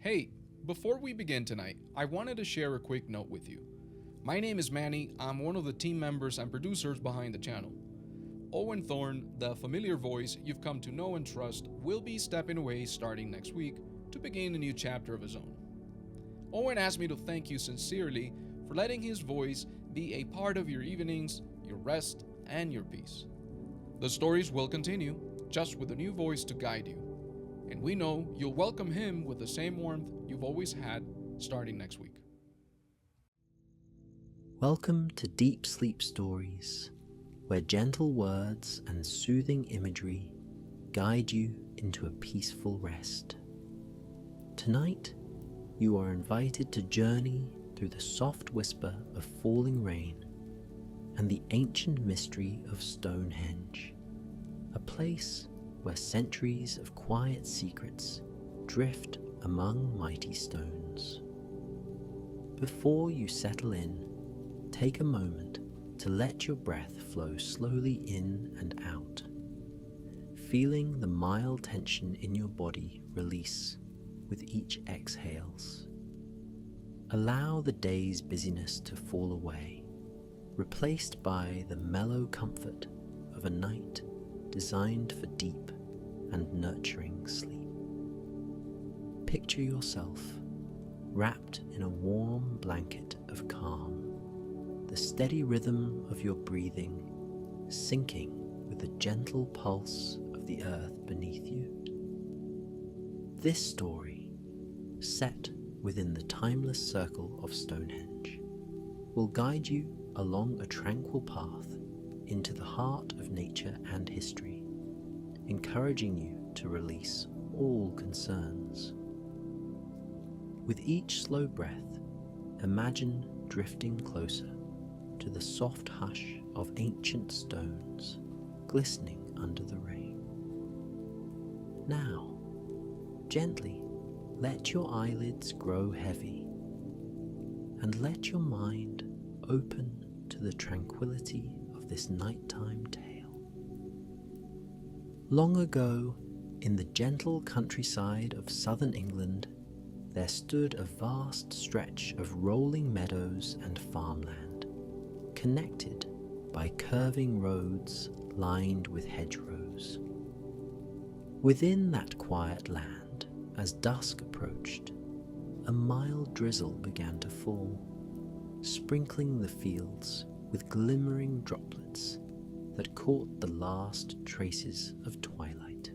Hey, before we begin tonight, I wanted to share a quick note with you. My name is Manny, I'm one of the team members and producers behind the channel. Owen Thorne, the familiar voice you've come to know and trust, will be stepping away starting next week to begin a new chapter of his own. Owen asked me to thank you sincerely for letting his voice be a part of your evenings, your rest, and your peace. The stories will continue, just with a new voice to guide you. And we know you'll welcome him with the same warmth you've always had starting next week. Welcome to Deep Sleep Stories, where gentle words and soothing imagery guide you into a peaceful rest. Tonight, you are invited to journey through the soft whisper of falling rain and the ancient mystery of Stonehenge, a place where centuries of quiet secrets drift among mighty stones. Before you settle in, take a moment to let your breath flow slowly in and out, feeling the mild tension in your body release with each exhales. Allow the day's busyness to fall away, replaced by the mellow comfort of a night designed for deep and nurturing sleep. Picture yourself wrapped in a warm blanket of calm, the steady rhythm of your breathing syncing with the gentle pulse of the earth beneath you. This story, set within the timeless circle of Stonehenge, will guide you along a tranquil path into the heart of nature and history, encouraging you to release all concerns. With each slow breath, imagine drifting closer to the soft hush of ancient stones glistening under the rain. Now, gently let your eyelids grow heavy and let your mind open to the tranquility of this nighttime tale. Long ago, in the gentle countryside of southern England, there stood a vast stretch of rolling meadows and farmland, connected by curving roads lined with hedgerows. Within that quiet land, as dusk approached, a mild drizzle began to fall, sprinkling the fields with glimmering droplets that caught the last traces of twilight.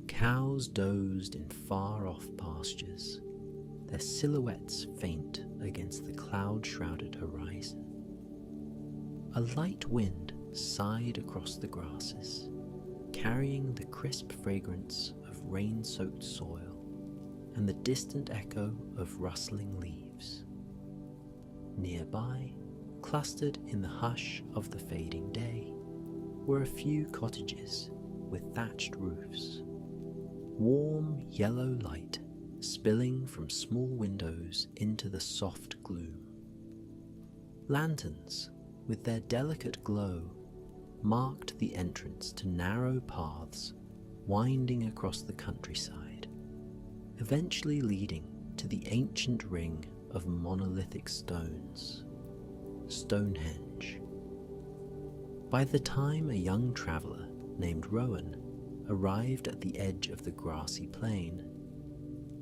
Cows dozed in far-off pastures, their silhouettes faint against the cloud-shrouded horizon. A light wind sighed across the grasses, carrying the crisp fragrance of rain-soaked soil and the distant echo of rustling leaves. Nearby, clustered in the hush of the fading day, were a few cottages with thatched roofs, warm yellow light spilling from small windows into the soft gloom. Lanterns, with their delicate glow, marked the entrance to narrow paths winding across the countryside, eventually leading to the ancient ring of monolithic stones, Stonehenge. By the time a young traveller named Rowan arrived at the edge of the grassy plain,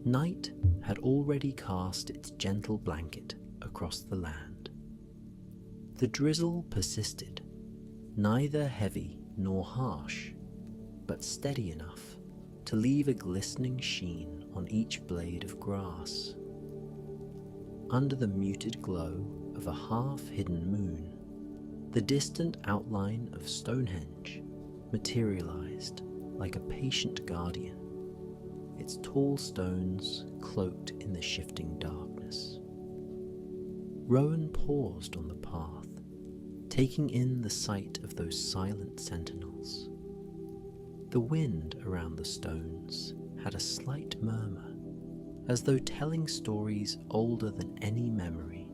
night had already cast its gentle blanket across the land. The drizzle persisted, neither heavy nor harsh, but steady enough to leave a glistening sheen on each blade of grass. Under the muted glow of a half-hidden moon, the distant outline of Stonehenge materialized like a patient guardian, its tall stones cloaked in the shifting darkness. Rowan paused on the path, taking in the sight of those silent sentinels. The wind around the stones had a slight murmur, as though telling stories older than any memory,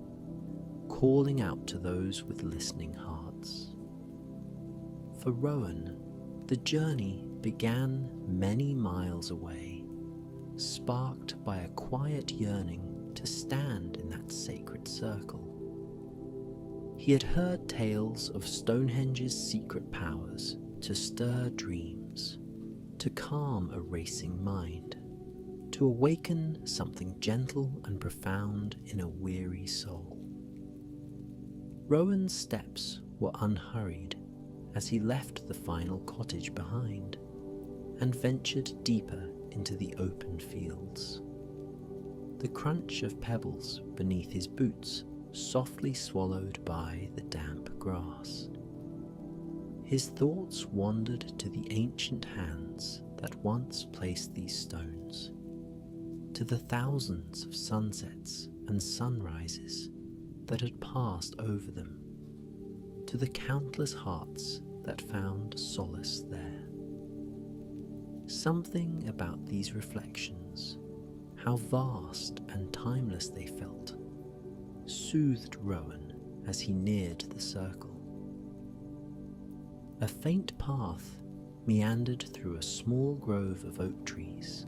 calling out to those with listening hearts. For Rowan, the journey began many miles away, sparked by a quiet yearning to stand in that sacred circle. He had heard tales of Stonehenge's secret powers to stir dreams, to calm a racing mind, to awaken something gentle and profound in a weary soul. Rowan's steps were unhurried as he left the final cottage behind and ventured deeper into the open fields. The crunch of pebbles beneath his boots softly swallowed by the damp grass. His thoughts wandered to the ancient hands that once placed these stones, to the thousands of sunsets and sunrises that had passed over them, to the countless hearts that found solace there. Something about these reflections, how vast and timeless they felt, soothed Rowan as he neared the circle. A faint path meandered through a small grove of oak trees,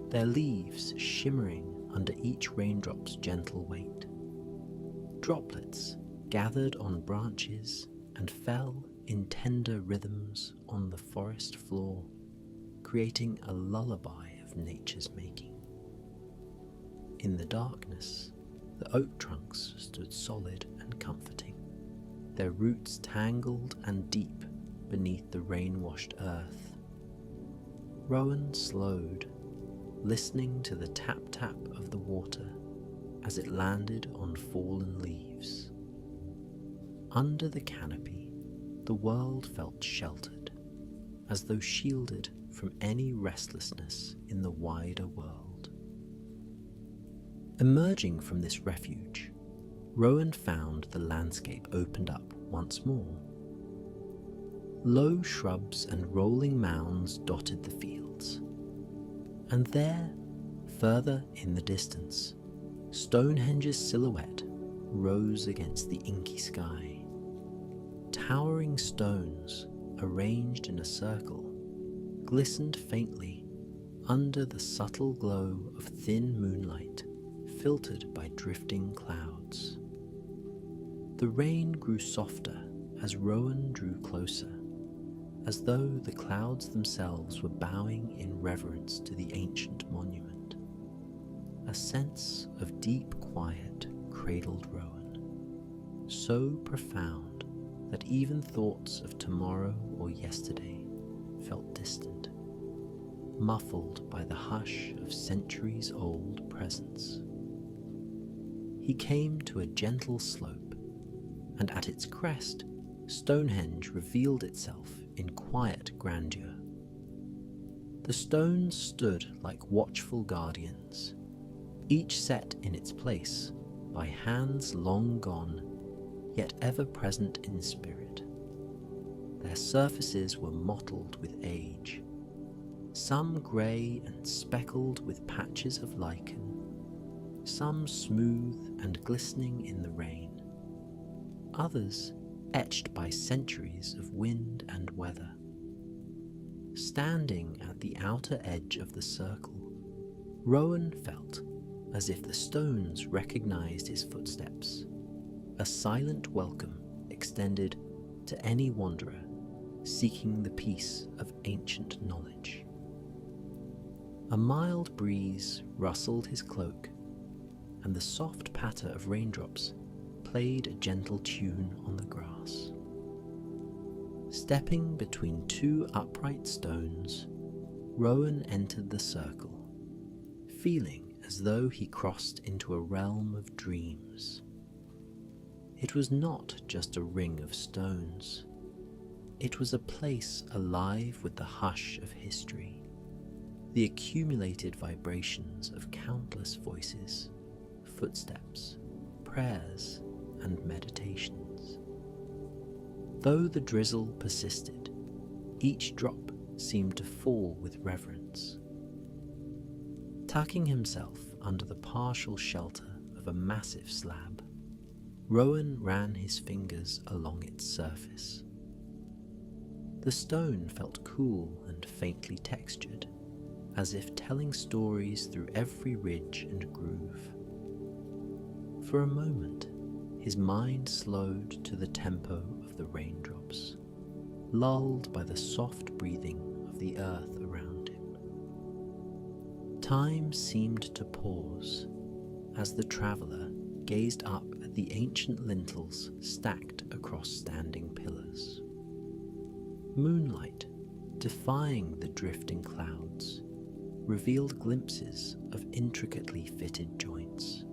their leaves shimmering under each raindrop's gentle weight. Droplets gathered on branches and fell in tender rhythms on the forest floor, creating a lullaby of nature's making. In the darkness, the oak trunks stood solid and comforting, their roots tangled and deep beneath the rain-washed earth. Rowan slowed, listening to the tap-tap of the water as it landed on fallen leaves. Under the canopy, the world felt sheltered, as though shielded from any restlessness in the wider world. Emerging from this refuge, Rowan found the landscape opened up once more. Low shrubs and rolling mounds dotted the fields, and there, further in the distance, Stonehenge's silhouette rose against the inky sky. Towering stones, arranged in a circle, glistened faintly under the subtle glow of thin moonlight filtered by drifting clouds. The rain grew softer as Rowan drew closer, as though the clouds themselves were bowing in reverence to the ancient monument. A sense of deep quiet cradled Rowan, so profound that even thoughts of tomorrow or yesterday felt distant, muffled by the hush of centuries-old presence. He came to a gentle slope, and at its crest, Stonehenge revealed itself in quiet grandeur. The stones stood like watchful guardians, each set in its place by hands long gone, yet ever present in spirit. Their surfaces were mottled with age, some grey and speckled with patches of lichen, some smooth and glistening in the rain, others etched by centuries of wind and weather. Standing at the outer edge of the circle, Rowan felt as if the stones recognized his footsteps, a silent welcome extended to any wanderer seeking the peace of ancient knowledge. A mild breeze rustled his cloak, and the soft patter of raindrops played a gentle tune on the grass. Stepping between two upright stones, Rowan entered the circle, feeling as though he crossed into a realm of dreams. It was not just a ring of stones. It was a place alive with the hush of history, the accumulated vibrations of countless voices, footsteps, prayers, and meditations. Though the drizzle persisted, each drop seemed to fall with reverence. Tucking himself under the partial shelter of a massive slab, Rowan ran his fingers along its surface. The stone felt cool and faintly textured, as if telling stories through every ridge and groove. For a moment, his mind slowed to the tempo of the raindrops, lulled by the soft breathing of the earth around him. Time seemed to pause as the traveller gazed up at the ancient lintels stacked across standing pillars. Moonlight, defying the drifting clouds, revealed glimpses of intricately fitted joints,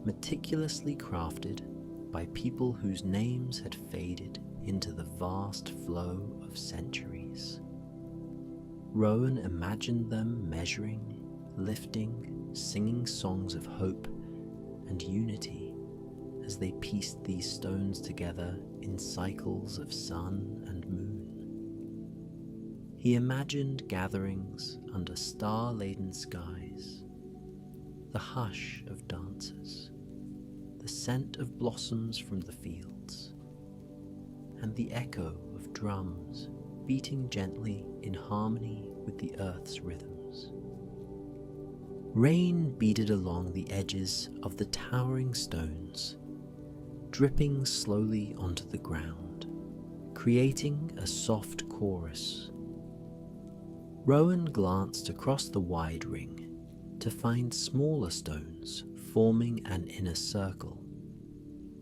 meticulously crafted by people whose names had faded into the vast flow of centuries. Rowan imagined them measuring, lifting, singing songs of hope and unity as they pieced these stones together in cycles of sun and moon. He imagined gatherings under star-laden skies, the hush of dancers, the scent of blossoms from the fields, and the echo of drums beating gently in harmony with the earth's rhythms. Rain beaded along the edges of the towering stones, dripping slowly onto the ground, creating a soft chorus. Rowan glanced across the wide ring to find smaller stones forming an inner circle,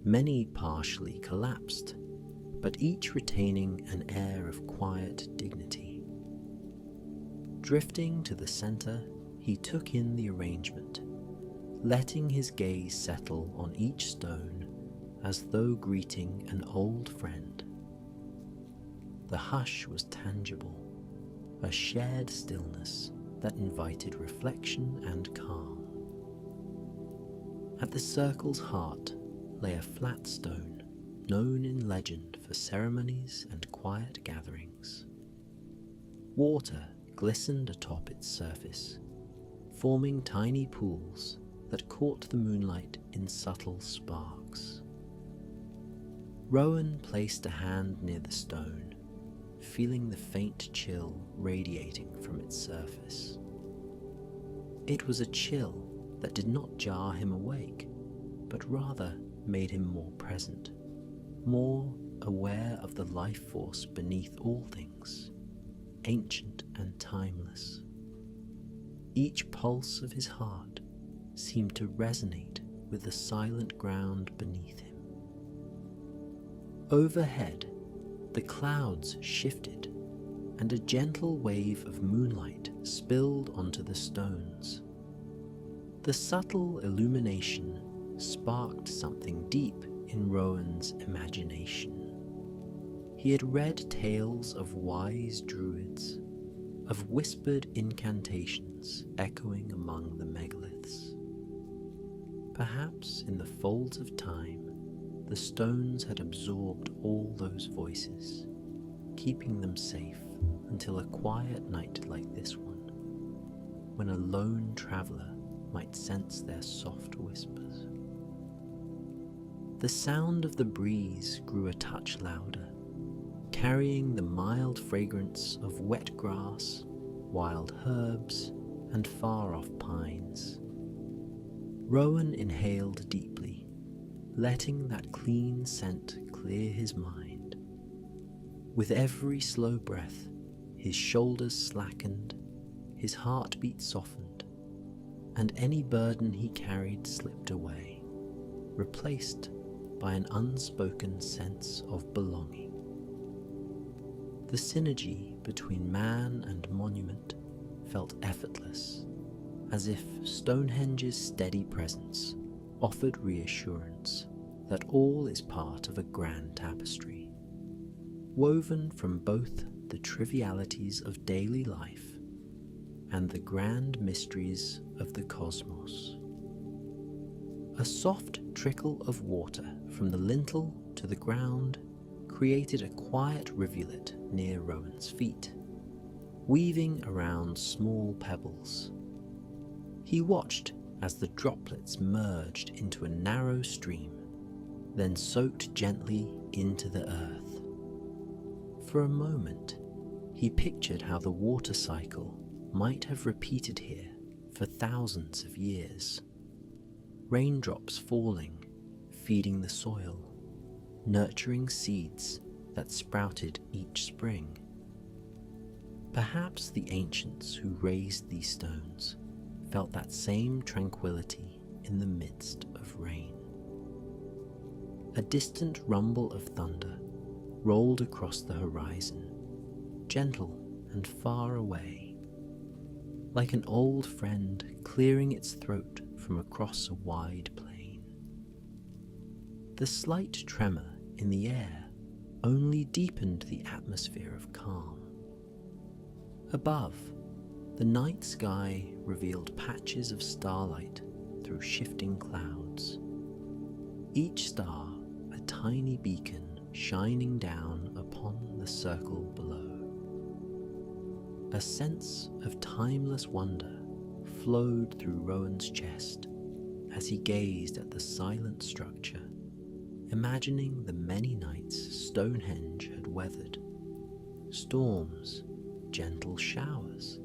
many partially collapsed, but each retaining an air of quiet dignity. Drifting to the center, he took in the arrangement, letting his gaze settle on each stone as though greeting an old friend. The hush was tangible, a shared stillness that invited reflection and calm. At the circle's heart lay a flat stone known in legend for ceremonies and quiet gatherings. Water glistened atop its surface, forming tiny pools that caught the moonlight in subtle sparks. Rowan placed a hand near the stone, feeling the faint chill radiating from its surface. It was a chill that did not jar him awake, but rather made him more present, more aware of the life force beneath all things, ancient and timeless. Each pulse of his heart seemed to resonate with the silent ground beneath him. Overhead, the clouds shifted, and a gentle wave of moonlight spilled onto the stones. The subtle illumination sparked something deep in Rowan's imagination. He had read tales of wise druids, of whispered incantations echoing among the megaliths. Perhaps in the folds of time, the stones had absorbed all those voices, keeping them safe until a quiet night like this one, when a lone traveller might sense their soft whispers. The sound of the breeze grew a touch louder, carrying the mild fragrance of wet grass, wild herbs, and far-off pines. Rowan inhaled deeply, letting that clean scent clear his mind. With every slow breath, his shoulders slackened, his heartbeat softened, and any burden he carried slipped away, replaced by an unspoken sense of belonging. The synergy between man and monument felt effortless, as if Stonehenge's steady presence offered reassurance that all is part of a grand tapestry, woven from both the trivialities of daily life and the grand mysteries of the cosmos. A soft trickle of water from the lintel to the ground created a quiet rivulet near Rowan's feet, weaving around small pebbles. He watched as the droplets merged into a narrow stream, then soaked gently into the earth. For a moment, he pictured how the water cycle might have repeated here for thousands of years. Raindrops falling, feeding the soil, nurturing seeds that sprouted each spring. Perhaps the ancients who raised these stones felt that same tranquility in the midst of rain. A distant rumble of thunder rolled across the horizon, gentle and far away, like an old friend clearing its throat from across a wide plain. The slight tremor in the air only deepened the atmosphere of calm. Above, the night sky revealed patches of starlight through shifting clouds, each star a tiny beacon shining down upon the circle below. A sense of timeless wonder flowed through Rowan's chest as he gazed at the silent structure, imagining the many nights Stonehenge had weathered. Storms, gentle showers,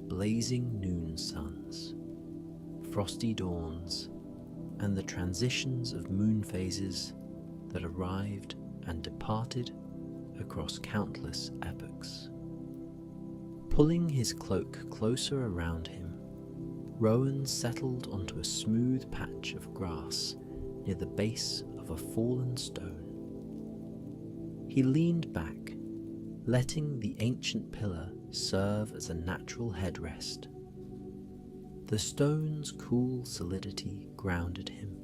blazing noon suns, frosty dawns, and the transitions of moon phases that arrived and departed across countless epochs. Pulling his cloak closer around him, Rowan settled onto a smooth patch of grass near the base of a fallen stone. He leaned back, letting the ancient pillar serve as a natural headrest. The stone's cool solidity grounded him.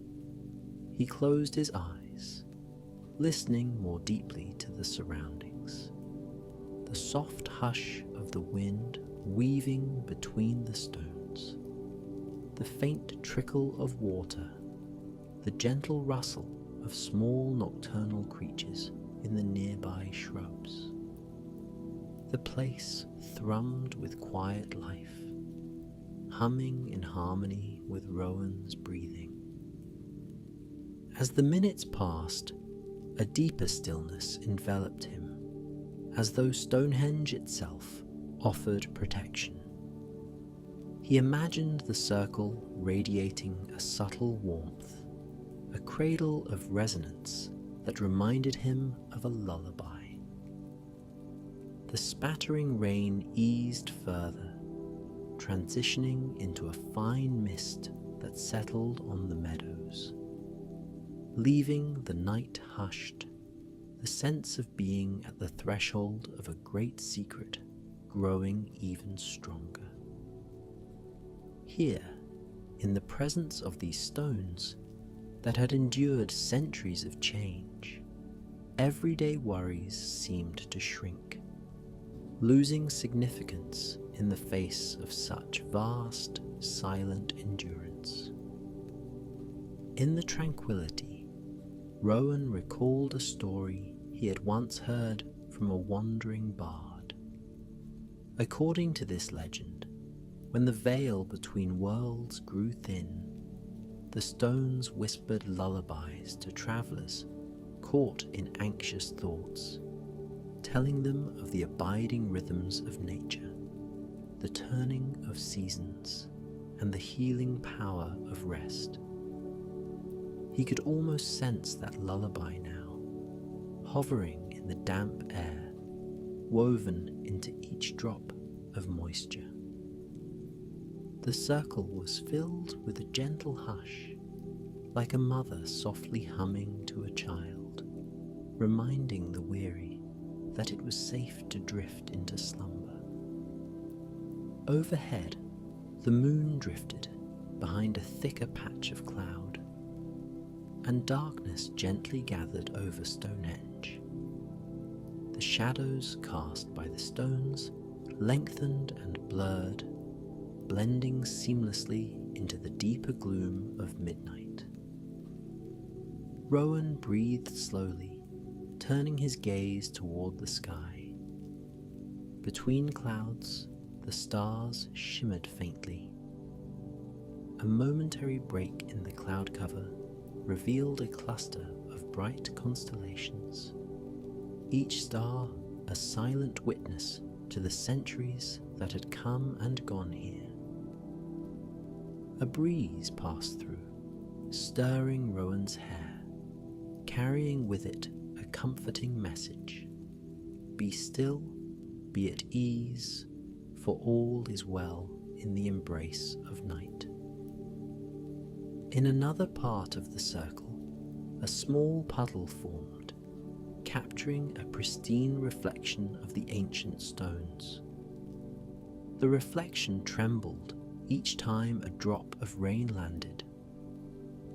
He closed his eyes, listening more deeply to the surroundings. The soft hush of the wind weaving between the stones, the faint trickle of water, the gentle rustle of small nocturnal creatures in the nearby shrubs. The place thrummed with quiet life, humming in harmony with Rowan's breathing. As the minutes passed, a deeper stillness enveloped him, as though Stonehenge itself offered protection. He imagined the circle radiating a subtle warmth, a cradle of resonance that reminded him of a lullaby. The spattering rain eased further, transitioning into a fine mist that settled on the meadows, leaving the night hushed, the sense of being at the threshold of a great secret growing even stronger. Here, in the presence of these stones that had endured centuries of change, everyday worries seemed to shrink, losing significance in the face of such vast, silent endurance. In the tranquility, Rowan recalled a story he had once heard from a wandering bard. According to this legend, when the veil between worlds grew thin, the stones whispered lullabies to travellers caught in anxious thoughts, telling them of the abiding rhythms of nature, the turning of seasons, and the healing power of rest. He could almost sense that lullaby now, hovering in the damp air, woven into each drop of moisture. The circle was filled with a gentle hush, like a mother softly humming to a child, reminding the weary that it was safe to drift into slumber. Overhead, the moon drifted behind a thicker patch of cloud, and darkness gently gathered over Stonehenge. The shadows cast by the stones lengthened and blurred, blending seamlessly into the deeper gloom of midnight. Rowan breathed slowly, turning his gaze toward the sky. Between clouds, the stars shimmered faintly. A momentary break in the cloud cover revealed a cluster of bright constellations, each star a silent witness to the centuries that had come and gone here. A breeze passed through, stirring Rowan's hair, carrying with it a comforting message. Be still, be at ease, for all is well in the embrace of night. In another part of the circle, a small puddle formed, capturing a pristine reflection of the ancient stones. The reflection trembled each time a drop of rain landed.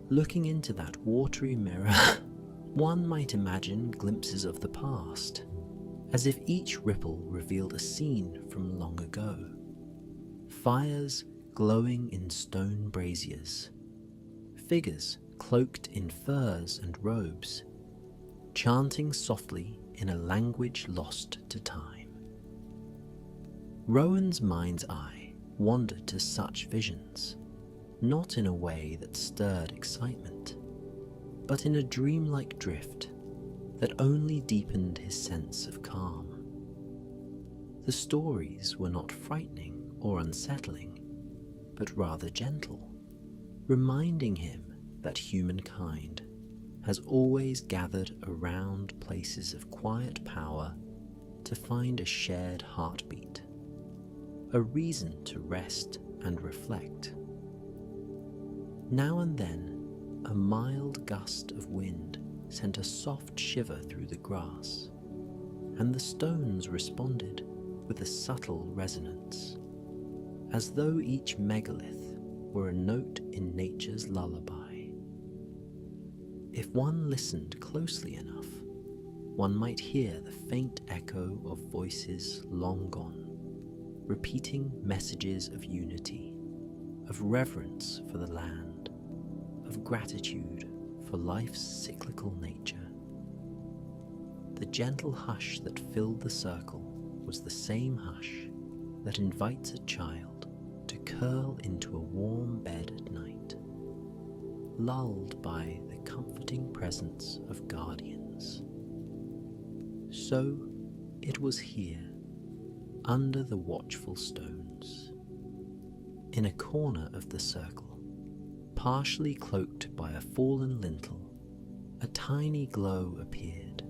Looking into that watery mirror, one might imagine glimpses of the past, as if each ripple revealed a scene from long ago. Fires glowing in stone braziers, figures cloaked in furs and robes, chanting softly in a language lost to time. Rowan's mind's eye wandered to such visions, not in a way that stirred excitement, but in a dreamlike drift that only deepened his sense of calm. The stories were not frightening or unsettling, but rather gentle, reminding him that humankind has always gathered around places of quiet power to find a shared heartbeat, a reason to rest and reflect. Now and then, a mild gust of wind sent a soft shiver through the grass, and the stones responded with a subtle resonance, as though each megalith were a note in nature's lullaby. If one listened closely enough, one might hear the faint echo of voices long gone, repeating messages of unity, of reverence for the land, of gratitude for life's cyclical nature. The gentle hush that filled the circle was the same hush that invites a child to curl into a warm bed at night, lulled by the comforting presence of guardians. So it was here, under the watchful stones. In a corner of the circle, partially cloaked by a fallen lintel, a tiny glow appeared,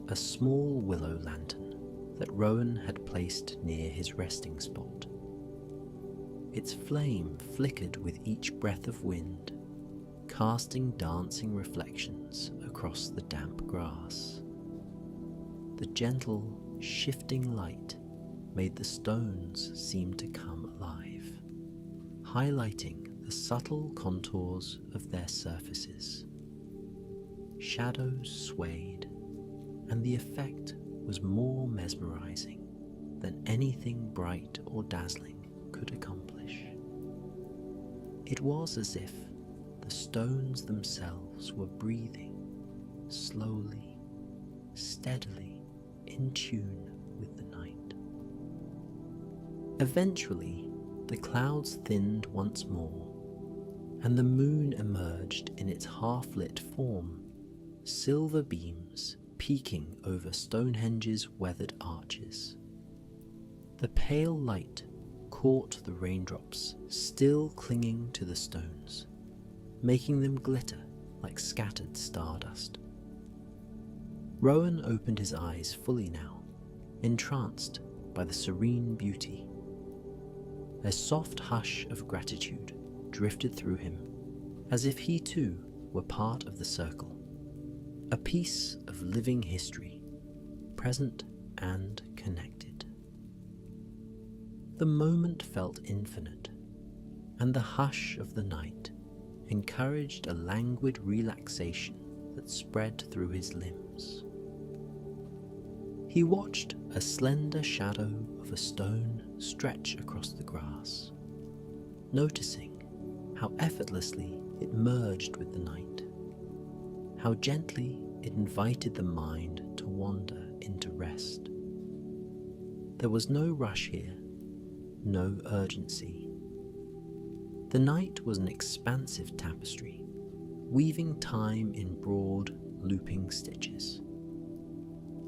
a small willow lantern that Rowan had placed near his resting spot. Its flame flickered with each breath of wind, casting dancing reflections across the damp grass. The gentle, shifting light made the stones seem to come alive, highlighting the subtle contours of their surfaces. Shadows swayed, and the effect was more mesmerizing than anything bright or dazzling could accomplish. It was as if the stones themselves were breathing, slowly, steadily, in tune with the night. Eventually, the clouds thinned once more, and the moon emerged in its half-lit form, silver beams peeking over Stonehenge's weathered arches. The pale light caught the raindrops still clinging to the stones, making them glitter like scattered stardust. Rowan opened his eyes fully now, entranced by the serene beauty. A soft hush of gratitude drifted through him, as if he too were part of the circle, a piece of living history, present and connected. The moment felt infinite, and the hush of the night encouraged a languid relaxation that spread through his limbs. He watched a slender shadow of a stone stretch across the grass, noticing how effortlessly it merged with the night, how gently it invited the mind to wander into rest. There was no rush here, no urgency. The night was an expansive tapestry, weaving time in broad, looping stitches.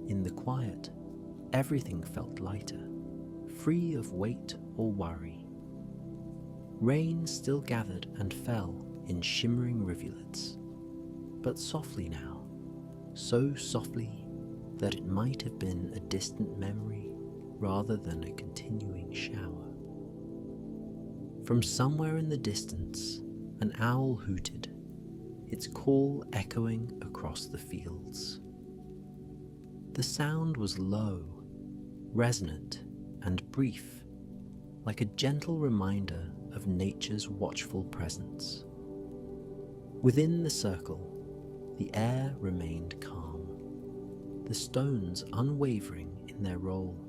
In the quiet, everything felt lighter, free of weight or worry. Rain still gathered and fell in shimmering rivulets, but softly now, so softly that it might have been a distant memory rather than a continuing shower. From somewhere in the distance, an owl hooted, its call echoing across the fields. The sound was low, resonant, and brief, like a gentle reminder of nature's watchful presence. Within the circle, the air remained calm, the stones unwavering in their role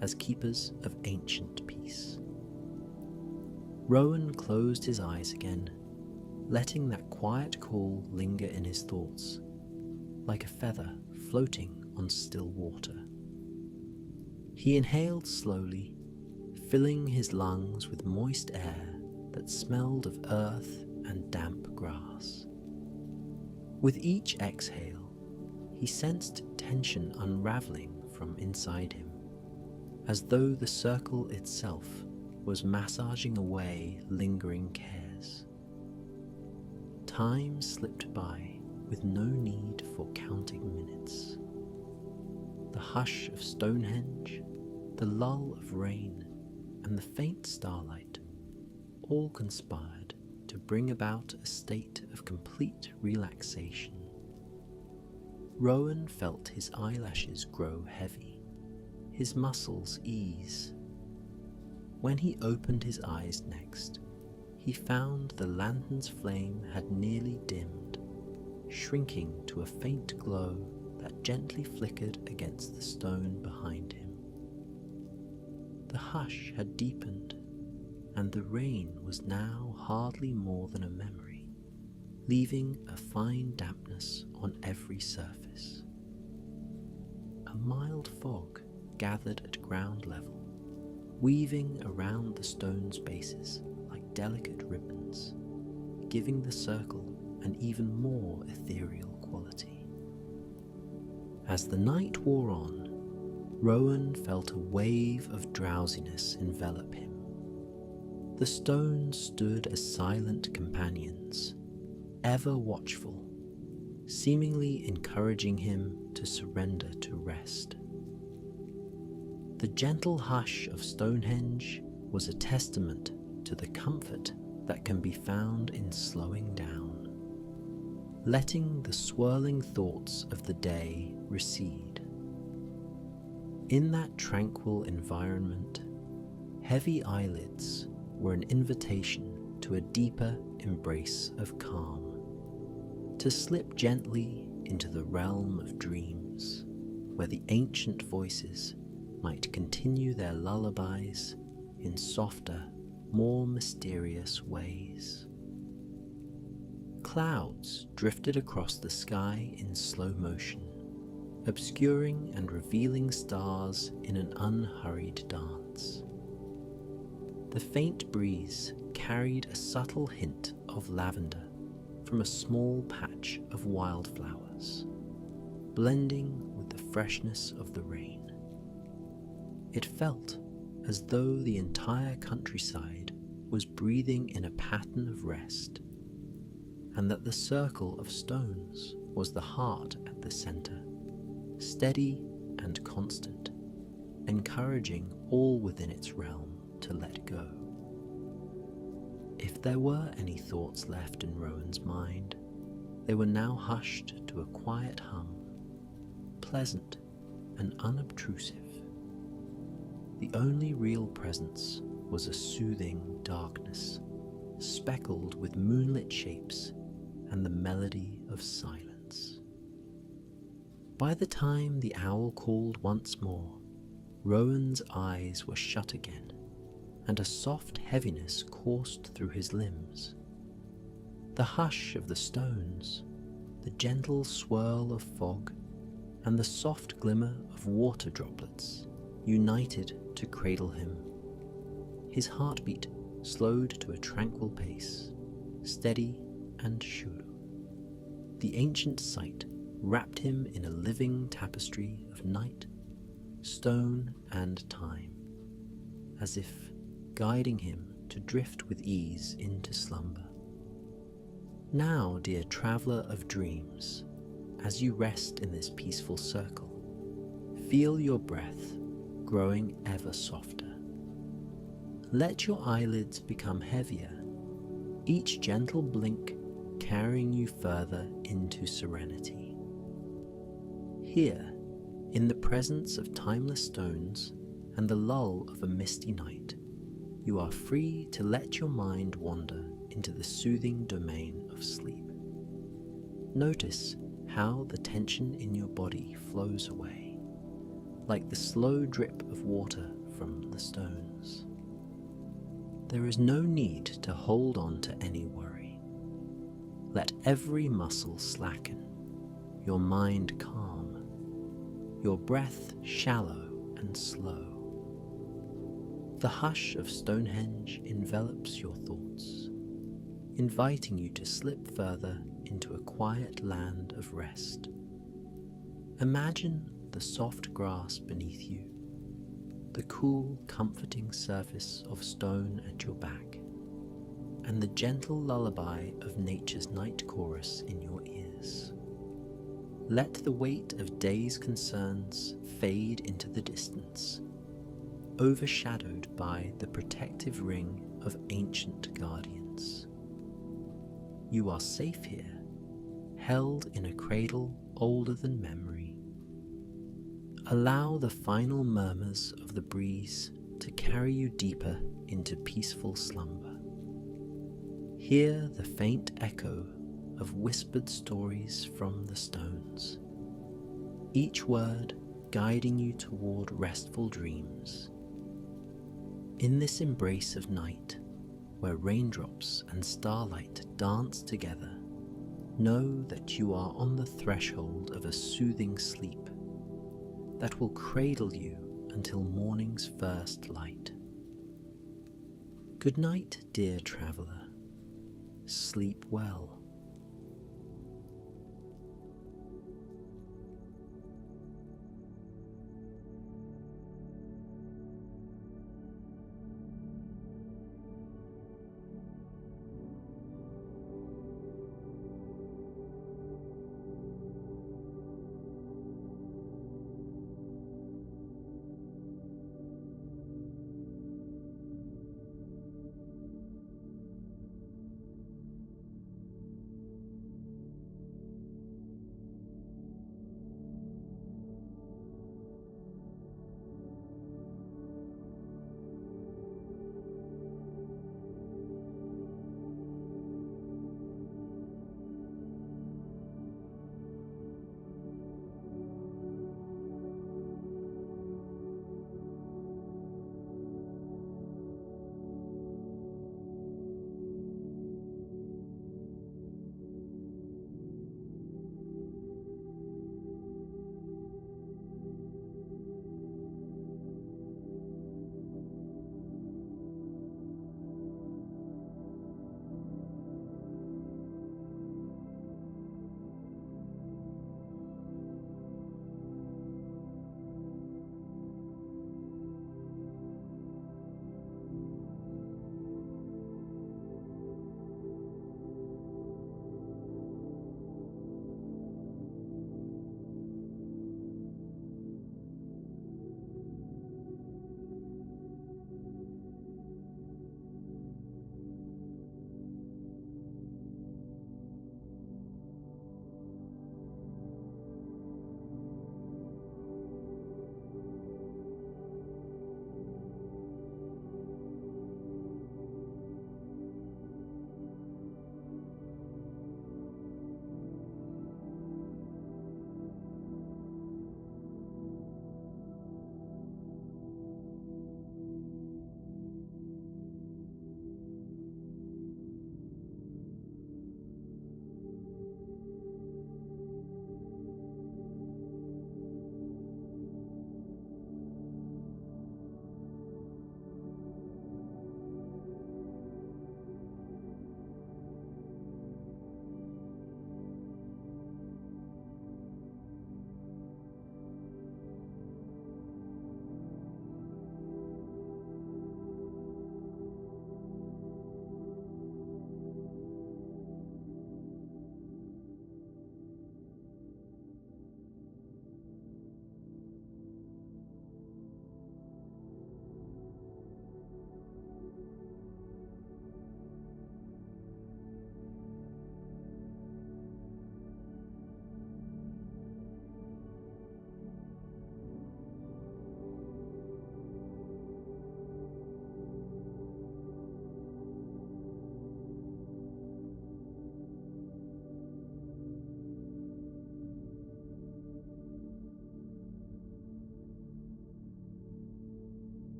as keepers of ancient peace. Rowan closed his eyes again, letting that quiet call linger in his thoughts, like a feather floating on still water. He inhaled slowly, filling his lungs with moist air that smelled of earth and damp grass. With each exhale, he sensed tension unraveling from inside him, as though the circle itself was massaging away lingering cares. Time slipped by with no need for counting minutes. The hush of Stonehenge, the lull of rain, and the faint starlight all conspired to bring about a state of complete relaxation. Rowan felt his eyelashes grow heavy, his muscles ease. When he opened his eyes next, he found the lantern's flame had nearly dimmed, shrinking to a faint glow that gently flickered against the stone behind him. The hush had deepened, and the rain was now hardly more than a memory, leaving a fine dampness on every surface. A mild fog gathered at ground level, weaving around the stone's bases like delicate ribbons, giving the circle an even more ethereal quality. As the night wore on, Rowan felt a wave of drowsiness envelop him. The stones stood as silent companions, ever watchful, seemingly encouraging him to surrender to rest. The gentle hush of Stonehenge was a testament to the comfort that can be found in slowing down, letting the swirling thoughts of the day recede. In that tranquil environment, heavy eyelids were an invitation to a deeper embrace of calm, to slip gently into the realm of dreams, where the ancient voices might continue their lullabies in softer, more mysterious ways. Clouds drifted across the sky in slow motion, obscuring and revealing stars in an unhurried dance. The faint breeze carried a subtle hint of lavender from a small patch of wildflowers, blending with the freshness of the rain. It felt as though the entire countryside was breathing in a pattern of rest, and that the circle of stones was the heart at the center, steady and constant, encouraging all within its realm to let go. If there were any thoughts left in Rowan's mind, they were now hushed to a quiet hum, pleasant and unobtrusive. The only real presence was a soothing darkness, speckled with moonlit shapes and the melody of silence. By the time the owl called once more, Rowan's eyes were shut again, and a soft heaviness coursed through his limbs. The hush of the stones, the gentle swirl of fog, and the soft glimmer of water droplets united to cradle him. His heartbeat slowed to a tranquil pace, steady and sure. The ancient sight wrapped him in a living tapestry of night, stone and time, as if guiding him to drift with ease into slumber. Now, dear traveller of dreams, as you rest in this peaceful circle, feel your breath growing ever softer. Let your eyelids become heavier, each gentle blink carrying you further into serenity. Here, in the presence of timeless stones and the lull of a misty night, you are free to let your mind wander into the soothing domain of sleep. Notice how the tension in your body flows away, like the slow drip of water from the stones. There is no need to hold on to any worry. Let every muscle slacken, your mind calm, your breath shallow and slow. The hush of Stonehenge envelops your thoughts, inviting you to slip further into a quiet land of rest. Imagine the soft grass beneath you, the cool, comforting surface of stone at your back, and the gentle lullaby of nature's night chorus in your ears. Let the weight of day's concerns fade into the distance, overshadowed by the protective ring of ancient guardians. You are safe here, held in a cradle older than memory. Allow the final murmurs of the breeze to carry you deeper into peaceful slumber. Hear the faint echo of whispered stories from the stones, each word guiding you toward restful dreams. In this embrace of night, where raindrops and starlight dance together, know that you are on the threshold of a soothing sleep that will cradle you until morning's first light. Good night, dear traveller. Sleep well.